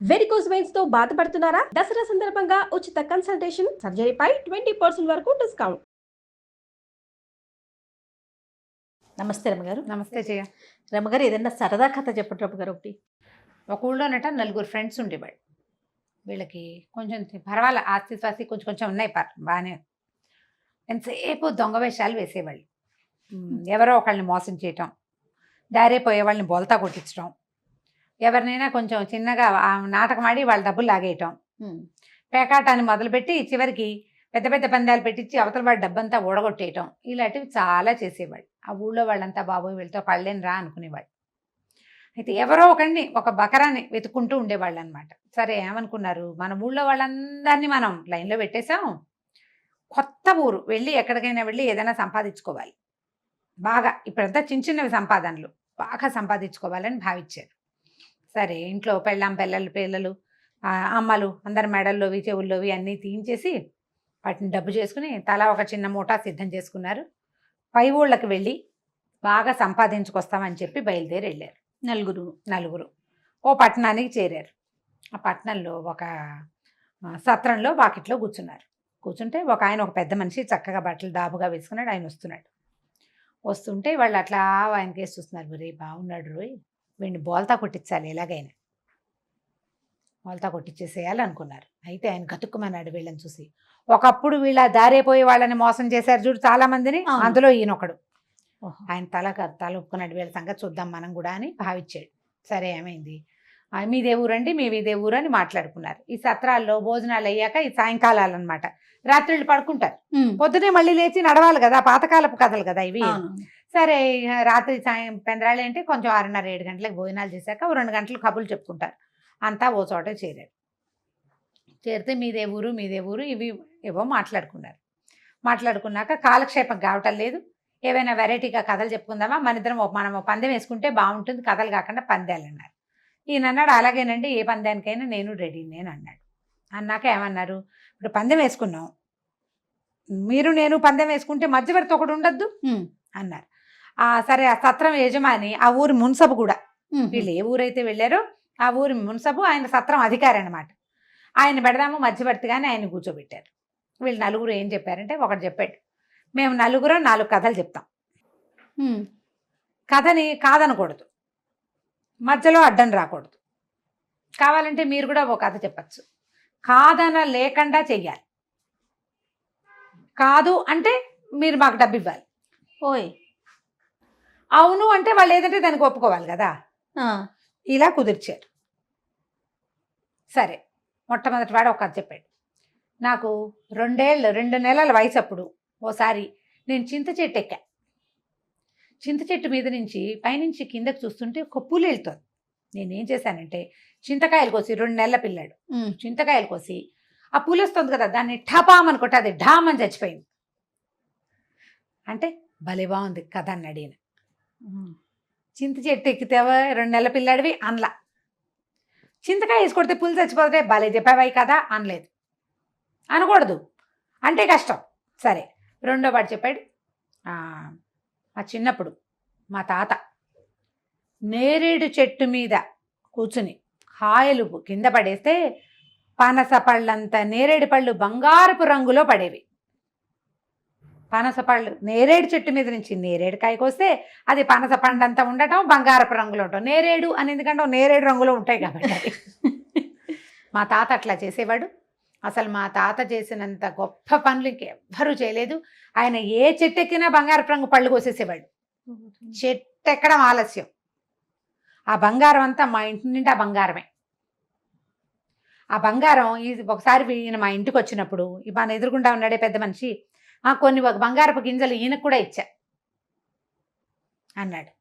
Varicose veins తో బాధపడుతున్నారా? దసరా సందర్భంగా ఉచిత కన్సల్టేషన్, సర్జరీపై 20% వరకు డిస్కౌంట్. నమస్తే రమ్మగారు. నమస్తే జయ. రమ్మగారు, ఏదన్నా సరదా కథ చెప్పండి రమ్మగారు ఒకటి. ఒక ఊళ్ళోనట నలుగురు ఫ్రెండ్స్ ఉండేవాళ్ళు. వీళ్ళకి కొంచెం పర్వాలే, ఆస్తి స్వాస్తి కొంచెం కొంచెం ఉన్నాయి, బాగానే. ఎంతసేపు దొంగ వేషాలు వేసేవాళ్ళు. ఎవరో ఒకళ్ళని మోసం చేయటం, దారైపోయే వాళ్ళని బోల్తా కొట్టించడం, ఎవరినైనా కొంచెం చిన్నగా నాటకం ఆడి వాళ్ళ డబ్బులు లాగేయటం, పేకాటాన్ని మొదలుపెట్టి చివరికి పెద్ద పెద్ద పందాలు పెట్టించి అవతల వాళ్ళ డబ్బంతా ఊడగొట్టేయటం, ఇలాంటివి చాలా చేసేవాళ్ళు. ఆ ఊళ్ళో వాళ్ళంతా బాబోయ్ వీళ్ళతో పళ్ళేని రా అనుకునేవాళ్ళు. అయితే ఎవరో ఒకరిని, ఒక బకరాన్ని వెతుక్కుంటూ ఉండేవాళ్ళు అనమాట. సరే, ఏమనుకున్నారు, మన ఊళ్ళో వాళ్ళందరినీ మనం లైన్లో పెట్టేశాం, కొత్త ఊరు వెళ్ళి ఎక్కడికైనా వెళ్ళి ఏదైనా సంపాదించుకోవాలి, బాగా ఇప్పుడంతా చిన్న చిన్నవి సంపాదనలు బాగా సంపాదించుకోవాలని భావించారు. సరే, ఇంట్లో పెళ్ళాం పిల్లలు అమ్మలు అందరి మెడల్లోవి చెవుల్లోవి అన్నీ తీయించేసి వాటిని డబ్బు చేసుకుని తలా ఒక చిన్న మూట సిద్ధం చేసుకున్నారు. పై ఊళ్ళకి వెళ్ళి బాగా సంపాదించుకొస్తామని చెప్పి బయలుదేరి వెళ్ళారు. నలుగురు ఓ పట్టణానికి చేరారు. ఆ పట్టణంలో ఒక సత్రంలో వాకిట్లో కూర్చుంటే ఒక ఆయన, ఒక పెద్ద మనిషి చక్కగా బట్టలు దాబుగా వేసుకున్నాడు. ఆయన వస్తుంటే వాళ్ళు అట్లా ఆయనకేసి చూస్తున్నారు. రే బాగున్నాడు రోయ్, వీడిని బోల్తా కొట్టించాలి, ఎలాగైనా బోల్తా కొట్టించేసేయాలి అనుకున్నారు. అయితే ఆయన గతుక్కుమన్నాడు వీళ్ళని చూసి. ఒకప్పుడు వీళ్ళ దారైపోయి వాళ్ళని మోసం చేశారు చూడు చాలా మందిని, అందులో ఈయనొకడు. ఆయన తల ఒప్పుకున్నాడు, వీళ్ళ సంగతి చూద్దాం మనం కూడా అని భావించాడు. సరే, ఏమైంది, మీదే ఊరండి, మీదే ఊరు అని మాట్లాడుకున్నారు. ఈ సత్రాల్లో భోజనాలు అయ్యాక ఈ సాయంకాలాలు అనమాట, రాత్రిళ్ళు పడుకుంటారు. పొద్దునే మళ్ళీ లేచి నడవాలి కదా, పాతకాలపు కథలు కదా ఇవి. సరే, రాత్రి పెందరాళ్ళు అంటే కొంచెం 6:30 7 గంటలకు భోజనాలు చేశాక 2 గంటలు కబుర్లు చెప్పుకుంటారు. అంతా ఓ చోట చేరితే మీదే ఊరు ఇవి ఏవో మాట్లాడుకున్నాక కాలక్షేపం కావటం లేదు. ఏవైనా వెరైటీగా కథలు చెప్పుకుందామా, మనం పందెం వేసుకుంటే బాగుంటుంది, కథలు కాకుండా పందాలు అన్నారు. ఈయన అన్నాడు, అలాగేనండి, ఏ పందానికైనా నేను రెడీ నేను అన్నాడు. అన్నాక ఏమన్నారు, ఇప్పుడు పందెం వేసుకున్నాం, మీరు నేను పందెం వేసుకుంటే మధ్యవర్తి ఒకడు ఉండద్దు అన్నారు. సరే, ఆ సత్రం యజమాని ఆ ఊరి మున్సబు కూడా, వీళ్ళు ఏ ఊరైతే వెళ్ళారో ఆ ఊరి మున్సబు ఆయన సత్రం అధికారి అనమాట. ఆయన పెడదాము మధ్యవర్తిగానే ఆయన కూర్చోబెట్టారు. వీళ్ళు నలుగురు ఏం చెప్పారంటే, ఒకటి చెప్పాడు, మేము 4 కథలు చెప్తాం, కథని కాదనకూడదు, మధ్యలో అడ్డం రాకూడదు, కావాలంటే మీరు కూడా ఓ కథ చెప్పచ్చు, కాదన లేకుండా చెయ్యాలి, కాదు అంటే మీరు మాకు డబ్బు ఇవ్వాలి, అవును అంటే వాళ్ళు ఏదంటే దానికి ఒప్పుకోవాలి కదా. ఇలా కుదిర్చారు. సరే, మొట్టమొదటి వాడు ఒక కథ చెప్పాడు. నాకు 2 నెలల వయసు అప్పుడు ఓసారి నేను చింత చెట్టు ఎక్కా. చింత చెట్టు మీద నుంచి పైనుంచి కిందకి చూస్తుంటే ఒక పులి వెళ్తుంది. నేనేం చేశానంటే, చింతకాయలు కోసి 2 నెలల పిల్లాడు చింతకాయలు కోసి ఆ పులి వస్తుంది కదా, దాన్ని ఠపామని కొట్టి అది ఢామని చచ్చిపోయింది. అంటే భలే బాగుంది కథ అన్నాడు ఈయన. చింత చెట్టు ఎక్కితేవా 2 నెలల పిల్లాడివి అనలా, చింతకాయ వేసి కొడితే పులి చచ్చిపోతే భలే చెప్పావాయి కదా అనలేదు, అనకూడదు అంటే కష్టం. సరే, రెండో వాడు చెప్పాడు, మా చిన్నప్పుడు మా తాత నేరేడు చెట్టు మీద కూర్చుని కాయలు కింద పడేస్తే పనస పళ్ళంత నేరేడు పళ్ళు బంగారపు రంగులో పడేవి. పనస పళ్ళు నేరేడు చెట్టు మీద నుంచి నేరేడు కాయకు వస్తే అది పనస పండంతా ఉండటం, బంగారపు రంగులో ఉండటం. నేరేడు అని ఎందుకంటే నేరేడు రంగులో ఉంటాయి కాబట్టి మా తాత అట్లా చేసేవాడు. అసలు మా తాత చేసినంత గొప్ప పనులు ఇంకెవ్వరూ చేయలేదు. ఆయన ఏ చెట్టు ఎక్కినా బంగారపు రంగు పళ్ళు కోసేసేవాడు. చెట్టు ఎక్కడం ఆలస్యం, ఆ బంగారం అంతా మా ఇంటి నిండా బంగారమే. ఆ బంగారం ఒకసారి ఈయన మా ఇంటికి వచ్చినప్పుడు, మన ఎదురుగుండా ఉన్నాడే పెద్ద మనిషి, కొన్ని బంగారపు గింజలు ఈయనకు కూడా ఇచ్చా అన్నాడు.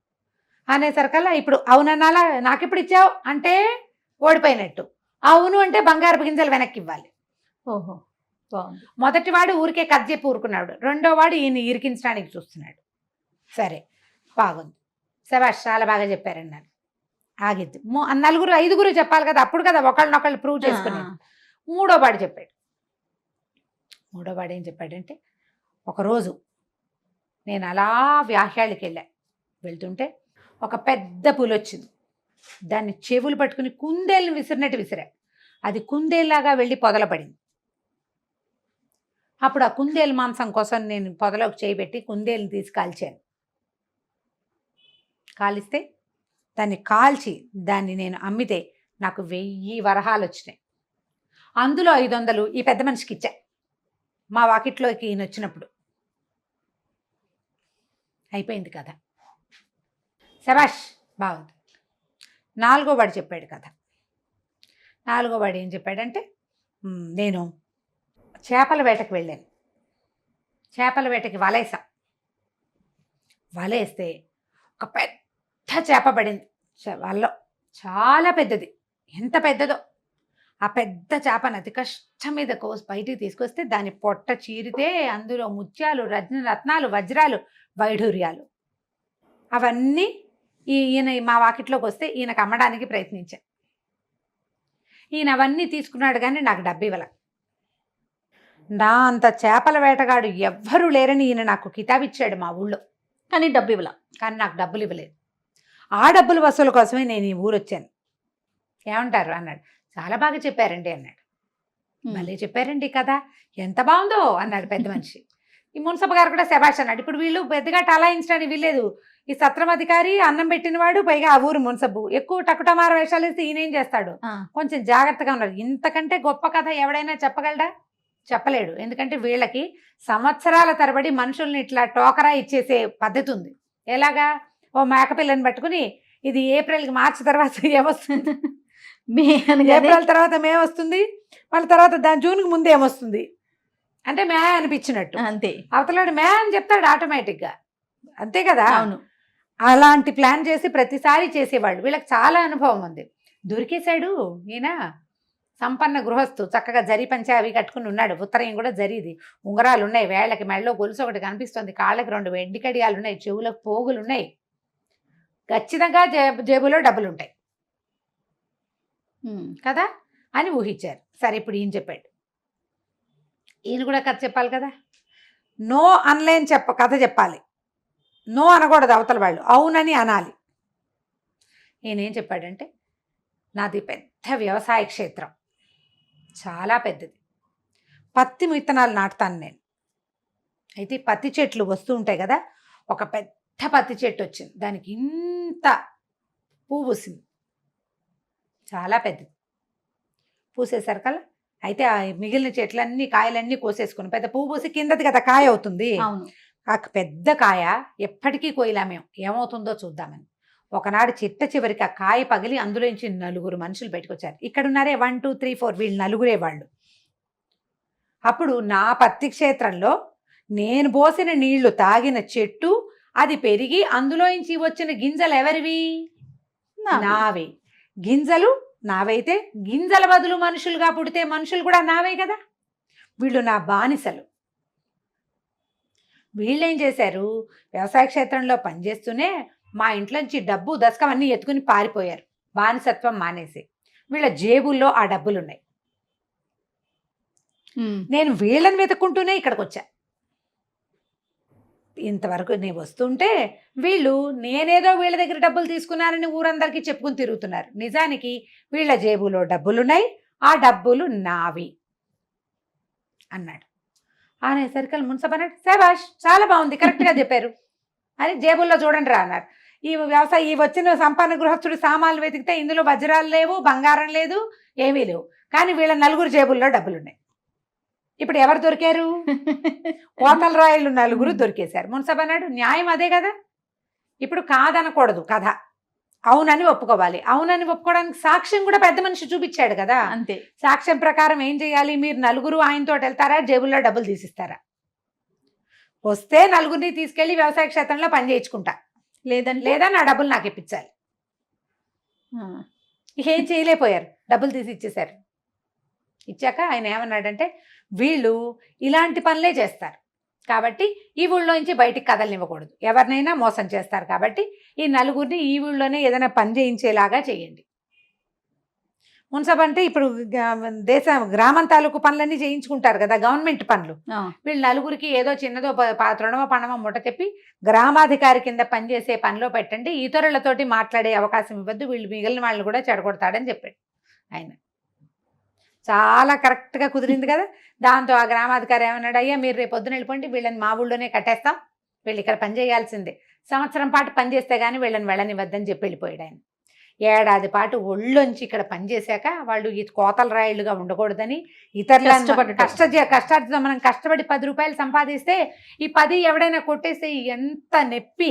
అనేసరికల్లా ఇప్పుడు అవునన్నాలా, నాకెప్పుడు ఇచ్చావు అంటే ఓడిపోయినట్టు, అవును అంటే బంగారపు గింజలు వెనక్కి ఇవ్వాలి. ఓహో, బాగుంది. మొదటివాడు ఊరికే కథ చెప్పి ఊరుకున్నాడు, రెండో వాడు ఈయన ఇరికించడానికి చూస్తున్నాడు. సరే, బాగుంది, శభాష్, చాలా బాగా చెప్పారన్నారు. ఆగిద్ది. 4 5 చెప్పాలి కదా, అప్పుడు కదా ఒకళ్ళనొకళ్ళు ప్రూవ్ చేసుకునేది. మూడో వాడు ఏం చెప్పాడంటే, ఒకరోజు నేను అలా వ్యాహ్యాళ్ళకి వెళ్తుంటే ఒక పెద్ద పులి వచ్చింది. దాన్ని చెవులు పట్టుకుని కుందేళ్ళని విసిరినట్టు విసిరా. అది కుందేలాగా వెళ్ళి పొదల పడింది. అప్పుడు ఆ కుందేలు మాంసం కోసం నేను పొదలోకి చేయబెట్టి కుందేలుని తీసి కాల్చాను. కాలిస్తే దాన్ని కాల్చి దాన్ని నేను అమ్మితే నాకు 1000 వరహాలు వచ్చినాయి. అందులో 500 ఈ పెద్ద మనిషికి ఇచ్చా. మా వాకిట్లోకి ఈయన వచ్చినప్పుడు. అయిపోయింది కథ. శభాష్, బాగుంది. 4వ వాడు చెప్పాడు కథ. 4వ వాడు ఏం చెప్పాడంటే, నేను చేపల వేటకు వెళ్ళాను. చేపల వేటకి వలేసా. వలేస్తే ఒక పెద్ద చేప పడింది వలలో. చాలా పెద్దది. ఎంత పెద్దదో. ఆ పెద్ద చేపను అతి కష్టం మీద బయటికి తీసుకొస్తే దాని పొట్ట చీరితే అందులో ముత్యాలు, రత్నాలు, వజ్రాలు, వైఢూర్యాలు అవన్నీ ఈయన మా వాకిట్లోకి వస్తే ఈయనకు అమ్మడానికి ప్రయత్నించాను. ఈయన అవన్నీ తీసుకున్నాడు, కానీ నాకు డబ్బు ఇవ్వాల. నా అంత చేపల వేటగాడు ఎవ్వరూ లేరని ఈయన నాకు కితాబిచ్చాడు మా ఊళ్ళో. కానీ డబ్బు ఇవ్వాల. కానీ నాకు డబ్బులు ఇవ్వలేదు. ఆ డబ్బుల వసూలు కోసమే నేను ఈ ఊరు వచ్చాను. ఏమంటారు అన్నాడు. చాలా బాగా చెప్పారండి అన్నాడు. మళ్ళీ చెప్పారండి కదా, ఎంత బాగుందో అన్నాడు పెద్ద మనిషి. ఈ మున్సబ్ గారు కూడా శభాష్ అన్నాడు. ఇప్పుడు వీళ్ళు పెద్దగా టలాయించడానికి వీల్లేదు. ఈ సత్రం అధికారి, అన్నం పెట్టినవాడు, పైగా ఆ ఊరు మున్సబు. ఎక్కువ టకుటమార వేషాలు వేస్తే ఈయనేం చేస్తాడు? కొంచెం జాగ్రత్తగా ఉన్నారు. ఇంతకంటే గొప్ప కథ ఎవడైనా చెప్పగలడా? చెప్పలేడు. ఎందుకంటే వీళ్ళకి సంవత్సరాల తరబడి మనుషుల్ని ఇట్లా టోకరా ఇచ్చేసే పద్ధతి ఉంది. ఎలాగా? ఓ మేకపిల్లని పట్టుకుని ఇది ఏప్రిల్కి మార్చి తర్వాత ఏమొస్తుంది, ఏప్రిల్ తర్వాత మే వస్తుంది, మళ్ళీ తర్వాత దాని జూన్కి ముందు ఏమొస్తుంది అంటే మే అనిపించినట్టు. అంతే. అవతలాడు మే అని చెప్తాడు ఆటోమేటిక్గా. అంతే కదా? అవును. అలాంటి ప్లాన్ చేసి ప్రతిసారి చేసేవాళ్ళు. వీళ్ళకి చాలా అనుభవం ఉంది. దొరికేశాడు ఈయన. సంపన్న గృహస్థు, చక్కగా జరి పంచ అవి కట్టుకుని ఉన్నాడు. ఉత్తరం కూడా జరీది. ఉంగరాలు ఉన్నాయి, వేళ్ళకి మెళ్ళలో గొలుసు ఒకటి కనిపిస్తుంది, కాళ్ళకి 2 వెండి కడియాలు ఉన్నాయి, చెవులకు పోగులు ఉన్నాయి, ఖచ్చితంగా జేబులో డబ్బులు ఉంటాయి కదా అని ఊహించారు. సరే, ఇప్పుడు ఈయన చెప్పాడు. ఈయన కూడా కథ చెప్పాలి కదా. నో అనలేని కథ చెప్పాలి. నో అనకూడదు అవతల వాళ్ళు, అవునని అనాలి. ఈయనేం చెప్పాడంటే, నాది పెద్ద వ్యవసాయ క్షేత్రం, చాలా పెద్దది. పత్తి విత్తనాలు నాటుతాను నేను. అయితే పత్తి చెట్లు వస్తూ ఉంటాయి కదా. ఒక పెద్ద పత్తి చెట్టు వచ్చింది, దానికి ఇంత పువ్వు పూసింది, చాలా పెద్దది. పూసేసరికల్లా అయితే ఆ మిగిలిన చెట్లన్నీ కాయలన్నీ కోసేసుకుని పెద్ద పువ్వు పూసి కిందది కదా కాయ అవుతుంది. ఆ పెద్ద కాయ ఎప్పటికీ కోయిలా మేము, ఏమవుతుందో చూద్దామని. ఒకనాడు చిట్ట చివరికి ఆ కాయ పగిలి అందులోంచి 4 మనుషులు బయటకు వచ్చారు. ఇక్కడున్నారే 1 2 3 4 వీళ్ళు 4 వాళ్ళు. అప్పుడు నా పత్తి క్షేత్రంలో నేను పోసిన నీళ్లు తాగిన చెట్టు అది పెరిగి అందులోంచి వచ్చిన గింజలు ఎవరివి? నావే. గింజలు నావైతే గింజల బదులు మనుషులుగా పుడితే మనుషులు కూడా నావే కదా. వీళ్ళు నా బానిసలు. వీళ్ళేం చేశారు? వ్యవసాయ క్షేత్రంలో పనిచేస్తూనే మా ఇంట్లోంచి డబ్బు దశకం అన్నీ ఎత్తుకుని పారిపోయారు, బానిసత్వం మానేసి. వీళ్ళ జేబుల్లో ఆ డబ్బులున్నాయి. నేను వీళ్ళని వెతుక్కుంటూనే ఇక్కడికి వచ్చా. ఇంతవరకు నేను వస్తుంటే వీళ్ళు నేనేదో వీళ్ళ దగ్గర డబ్బులు తీసుకున్నానని ఊరందరికీ చెప్పుకుని తిరుగుతున్నారు. నిజానికి వీళ్ళ జేబులో డబ్బులున్నాయి, ఆ డబ్బులు నావి అన్నాడు. అనేసరికి మున్సబ్ అన్నాడు, శభాష్, చాలా బాగుంది, కరెక్ట్గా చెప్పారు అని. జేబుల్లో చూడండి రా అన్నారు. ఈ వచ్చిన సంపన్న గృహస్థుడి సామాన్లు వెతికితే ఇందులో వజ్రాలు లేవు, బంగారం లేదు, ఏమీ లేవు. కానీ వీళ్ళ 4 జేబుల్లో డబ్బులున్నాయి. ఇప్పుడు ఎవరు దొరికారు? కోతల రాయలు 4 దొరికేశారు. మున్సబ్ అన్నాడు, న్యాయం అదే కదా. ఇప్పుడు కాదనకూడదు కథ, అవునని ఒప్పుకోవాలి. అవునని ఒప్పుకోవడానికి సాక్ష్యం కూడా పెద్ద మనిషి చూపించాడు కదా. అంతే. సాక్ష్యం ప్రకారం ఏం చేయాలి? మీరు 4 ఆయనతో వెళ్తారా, జేబుల్లో డబ్బులు తీసిస్తారా? వస్తే 4 తీసుకెళ్లి వ్యవసాయ క్షేత్రంలో పని చేయించుకుంటా, లేదా నా డబ్బులు నాకు ఇప్పించాలి. ఏం చేయలేకపోయారు, డబ్బులు తీసి ఇచ్చేశారు. ఇచ్చాక ఆయన ఏమన్నాడంటే, వీళ్ళు ఇలాంటి పనులే చేస్తారు కాబట్టి ఈ ఊళ్ళోంచి బయటికి కదలనివ్వకూడదు, ఎవరినైనా మోసం చేస్తారు కాబట్టి ఈ 4 ఈ ఊళ్ళోనే ఏదైనా పని చేయించేలాగా చేయండి. మున్సబ్ అంటే ఇప్పుడు దేశ గ్రామం తాలూకు పనులన్నీ చేయించుకుంటారు కదా, గవర్నమెంట్ పనులు. ఆ, వీళ్ళు నలుగురికి ఏదో చిన్నదో తృణమో పణమో ముట్ట చెప్పి గ్రామాధికారి కింద పనిచేసే పనిలో పెట్టండి, ఇతరులతోటి మాట్లాడే అవకాశం ఇవ్వద్దు, వీళ్ళు మిగిలిన వాళ్ళు కూడా చెడగొడతాడని చెప్పాడు ఆయన. చాలా కరెక్ట్గా కుదిరింది కదా. దాంతో ఆ గ్రామాధికారి ఏమన్నాడు, అయ్యా మీరు రేపు పొద్దున వెళ్ళిపోండి, వీళ్ళని మా ఊళ్ళోనే కట్టేస్తాం, వీళ్ళు ఇక్కడ పని చేయాల్సిందే, సంవత్సరం పాటు పని చేస్తే కానీ వీళ్ళని వెళ్ళనివ్వద్దని చెప్పి వెళ్ళిపోయాడు ఆయన. ఏడాది పాటు ఒళ్ళొంచి ఇక్కడ పనిచేశాక వాళ్ళు ఈ కోతల రాయిళ్ళుగా ఉండకూడదని ఇతరుల కష్టార్జితం మనం కష్టపడి 10 రూపాయలు సంపాదిస్తే ఈ 10 ఎవడైనా కొట్టేస్తే ఎంత నొప్పి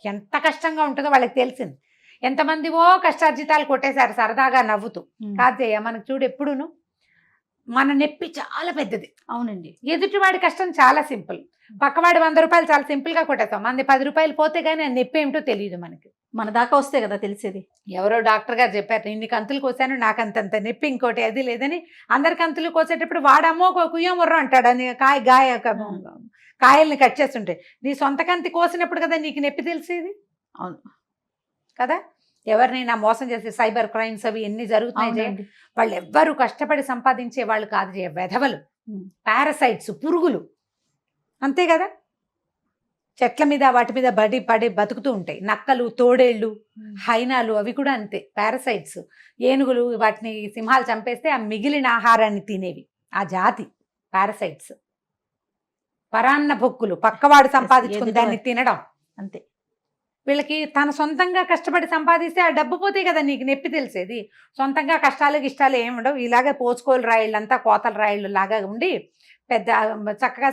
ఎంత కష్టంగా ఉంటుందో వాళ్ళకి తెలిసింది. ఎంతమందివో కష్టార్జితాలు కొట్టేశారు సరదాగా నవ్వుతూ. కాదయ్య మనకు చూడు ఎప్పుడును మన నొప్పి చాలా పెద్దది. అవునండి. ఎదుటివాడి కష్టం చాలా సింపుల్, పక్కవాడి 100 రూపాయలు చాలా సింపుల్గా కొట్టేస్తాం, మనది 10 రూపాయలు పోతే కానీ ఆ నొప్పి ఏమిటో తెలియదు మనకి. మన దాకా వస్తే కదా తెలిసేది. ఎవరో డాక్టర్ గారు చెప్పారు, ఇన్ని కంతులు కోసాను నాకు అంతంత నొప్పి ఇంకోటి అది లేదని. అందరి కంతులు కోసేటప్పుడు వాడమ్మో కుయ్యముర్ర అంటాడు అని కాయల్ని కట్ చేస్తుంటే, నీ సొంత కంతి కోసినప్పుడు కదా నీకు నొప్పి తెలిసేది. అవును కదా. ఎవరినైనా మోసం చేసే సైబర్ క్రైమ్స్ అవి ఎన్ని జరుగుతున్నాయి. వాళ్ళు ఎవ్వరు కష్టపడి సంపాదించే వాళ్ళు కాదు, వెధవలు, పారాసైట్స్, పురుగులు, అంతే కదా. చెట్ల మీద వాటి మీద పడి బతుకుతూ ఉంటాయి. నక్కలు, తోడేళ్ళు, హైనాలు అవి కూడా అంతే పారాసైట్స్. ఏనుగులు వాటిని సింహాలు చంపేస్తే ఆ మిగిలిన ఆహారాన్ని తినేవి ఆ జాతి పారాసైట్స్. పరాన్న భొక్కులు, పక్కవాడు సంపాదించుకుని దాన్ని తినడం అంతే. వీళ్ళకి తన సొంతంగా కష్టపడి సంపాదిస్తే ఆ డబ్బు పోతే కదా నీకు నొప్పి తెలిసేది. సొంతంగా కష్టాలు ఇష్టాలు ఏముండవు, ఇలాగే పోసుకోలు రాయిళ్ళంతా కోతల రాయిళ్ళు లాగా ఉండి పెద్ద చక్కగా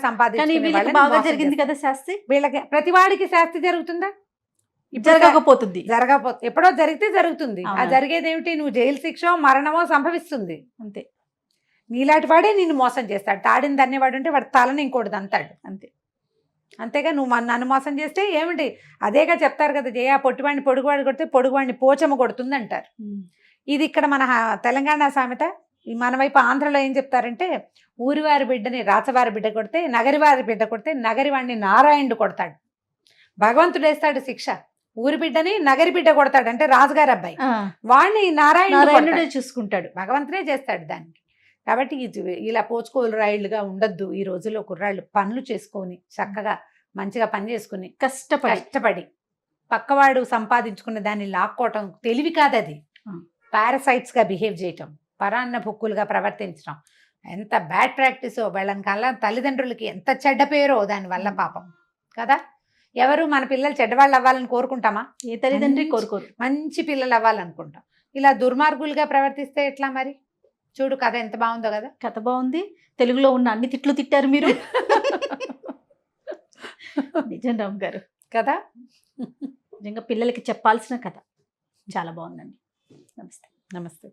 బాగా జరిగింది కదా శాస్తి. వీళ్ళకి ప్రతివాడికి శాస్తి జరుగుతుందా? జరగకపోతుంది. ఎప్పుడో జరిగితే జరుగుతుంది. ఆ జరిగేది ఏమిటి, నువ్వు జైలు శిక్షో మరణమో సంభవిస్తుంది అంతే. నీలాంటి వాడే నిన్ను మోసం చేస్తాడు. తాడిని దన్నేవాడు ఉంటే వాడు తలని ఇంకోటి అంతాడు అంతే. అంతేగా నువ్వు నన్ను మోసం చేస్తే ఏమిటి, అదేగా చెప్తారు కదా, జయ పొట్టివాడిని పొడుగువాడు కొడితే పొడుగువాడిని పోచమ్మ కొడుతుంది అంటారు. ఇది ఇక్కడ మన తెలంగాణ సామెత. మన వైపు ఆంధ్రలో ఏం చెప్తారంటే, ఊరివారి బిడ్డని రాచవారి బిడ్డ కొడితే, నగరివారి బిడ్డ కొడితే నగరివాడిని నారాయణుడు కొడతాడు. భగవంతుడు వేస్తాడు శిక్ష. ఊరి బిడ్డని నగరి బిడ్డ కొడతాడు, అంటే రాజుగారి అబ్బాయి, వాడిని నారాయణుడు చూసుకుంటాడు, భగవంతుడే చేస్తాడు దానికి. కాబట్టి ఇలా పోచుకోలు రాయిళ్ళుగా ఉండొద్దు. ఈ రోజుల్లో కుర్రాళ్ళు పనులు చేసుకొని చక్కగా మంచిగా పని చేసుకుని కష్టపడి పక్కవాడు సంపాదించుకున్న దాన్ని లాక్కోవటం తెలివి కాదు, అది పారాసైట్స్గా బిహేవ్ చేయటం, పరాన్న భుక్కులుగా ప్రవర్తించడం ఎంత బ్యాడ్ ప్రాక్టీసో. వాళ్ళని కల్లా తల్లిదండ్రులకి ఎంత చెడ్డ పేరో దానివల్ల పాపం కదా. ఎవరు మన పిల్లలు చెడ్డవాళ్ళు అవ్వాలని కోరుకుంటామా? ఏ తల్లిదండ్రి కోరుకోరు. మంచి పిల్లలు అవ్వాలనుకుంటాం. ఇలా దుర్మార్గులుగా ప్రవర్తిస్తే ఎట్లా మరి? చూడు కథ ఎంత బాగుందో కదా. కథ బాగుంది. తెలుగులో ఉన్న అన్ని తిట్లు తిట్టారు మీరు. నిజం రామ్ గారు కదా. నిజంగా పిల్లలకి చెప్పాల్సిన కథ చాలా బాగుందండి. నమస్తే. నమస్తే.